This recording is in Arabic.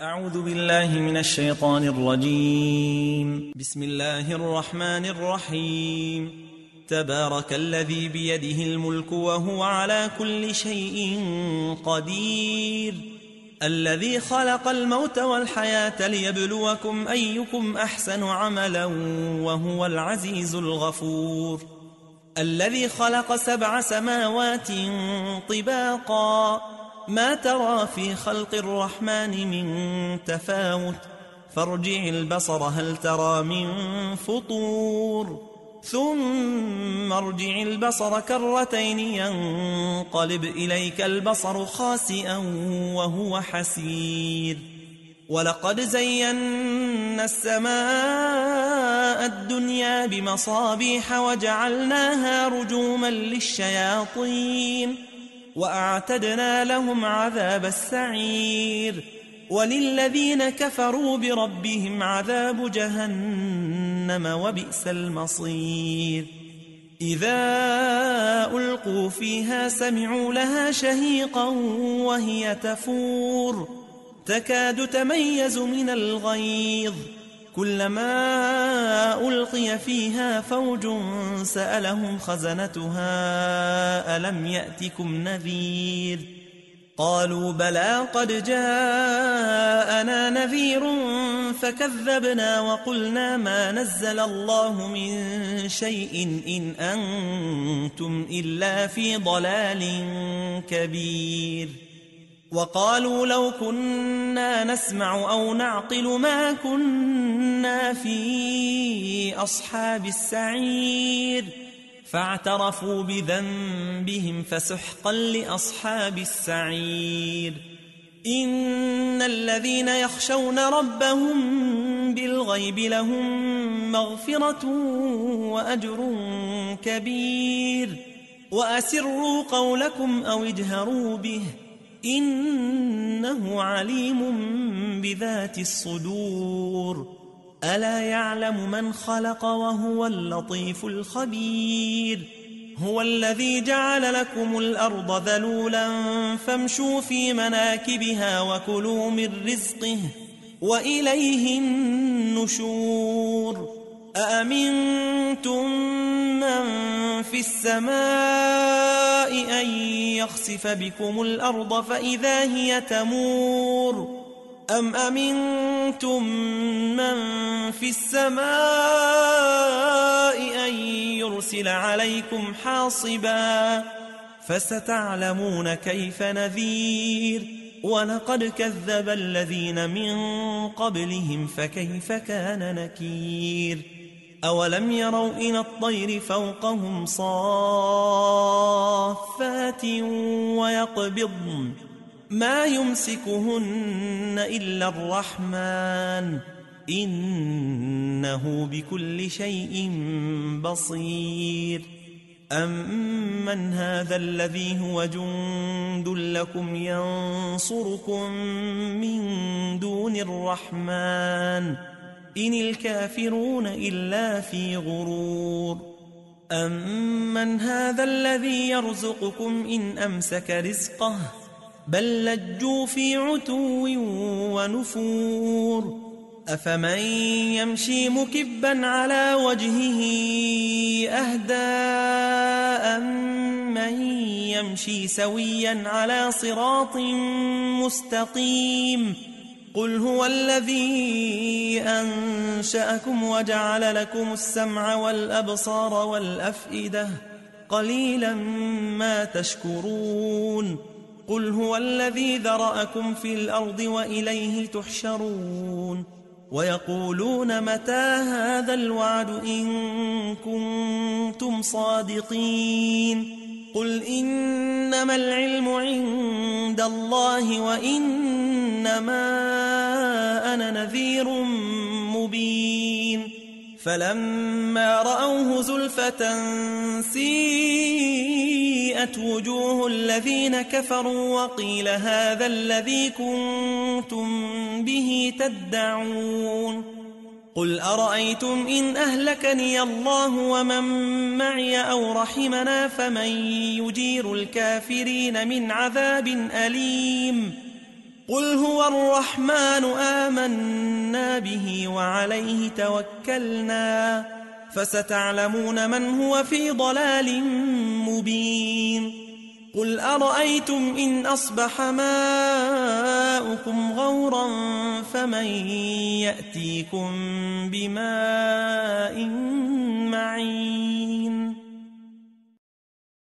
أعوذ بالله من الشيطان الرجيم. بسم الله الرحمن الرحيم. تبارك الذي بيده الملك وهو على كل شيء قدير، الذي خلق الموت والحياة ليبلوكم أيكم أحسن عملا وهو العزيز الغفور، الذي خلق 7 سماوات طباقا، ما ترى في خلق الرحمن من تفاوت، فارجع البصر هل ترى من فطور، ثم ارجع البصر كرتين ينقلب إليك البصر خاسئا وهو حسير. ولقد زينا السماء الدنيا بمصابيح وجعلناها رجوما للشياطين وأعتدنا لهم عذاب السعير. وللذين كفروا بربهم عذاب جهنم وبئس المصير. إذا ألقوا فيها سمعوا لها شهيقا وهي تفور، تكاد تميز من الغيظ، كلما ألقي فيها فوج سألهم خزنتها ألم يأتكم نذير؟ قالوا بلى قد جاءنا نذير فكذبنا وقلنا ما نزل الله من شيء إن أنتم إلا في ضلال كبير. وقالوا لو كنا نسمع أو نعقل ما كنا في أصحاب السعير، فاعترفوا بذنبهم فسحقا لأصحاب السعير. إن الذين يخشون ربهم بالغيب لهم مغفرة وأجر كبير. وأسروا قولكم أو اجهروا به إنه عليم بذات الصدور. ألا يعلم من خلق وهو اللطيف الخبير. هو الذي جعل لكم الأرض ذلولا فامشوا في مناكبها وكلوا من رزقه وإليه النشور. أأمنتم من في السماء أن يخسف بكم الأرض فإذا هي تمور، أم أمنتم من في السماء أن يرسل عليكم حاصبا، فستعلمون كيف نذير. ولقد كذب الذين من قبلهم فكيف كان نكير. أولم يروا إلى الطير فوقهم صافات ويقبضن ما يمسكهن إلا الرحمن إنه بكل شيء بصير. أمن هذا الذي هو جند لكم ينصركم من دون الرحمن إن الكافرون إلا في غرور. أمن هذا الذي يرزقكم إن أمسك رزقه بل لجوا في عتو ونفور. أفمن يمشي مكبا على وجهه أهدى أمن يمشي سويا على صراط مستقيم. قل هو الذي أنشأكم وجعل لكم السمع والأبصار والأفئدة قليلا ما تشكرون. قل هو الذي ذرأكم في الأرض وإليه تحشرون. ويقولون متى هذا الوعد إن كنتم صادقين. قل إنما العلم عند الله وإنما أنا نذير مبين. فلما رأوه زلفة سيئت وجوه الذين كفروا وقيل هذا الذي كنتم به تدعون. قل أرأيتم إن أهلكني الله ومن معي أو رحمنا فمن يجير الكافرين من عذاب أليم. قل هو الرحمن آمنا به وعليه توكلنا فستعلمون من هو في ضلال مبين قل أرأيتم إن أصبح ماؤكم غورا فمن يأتيكم بماء معين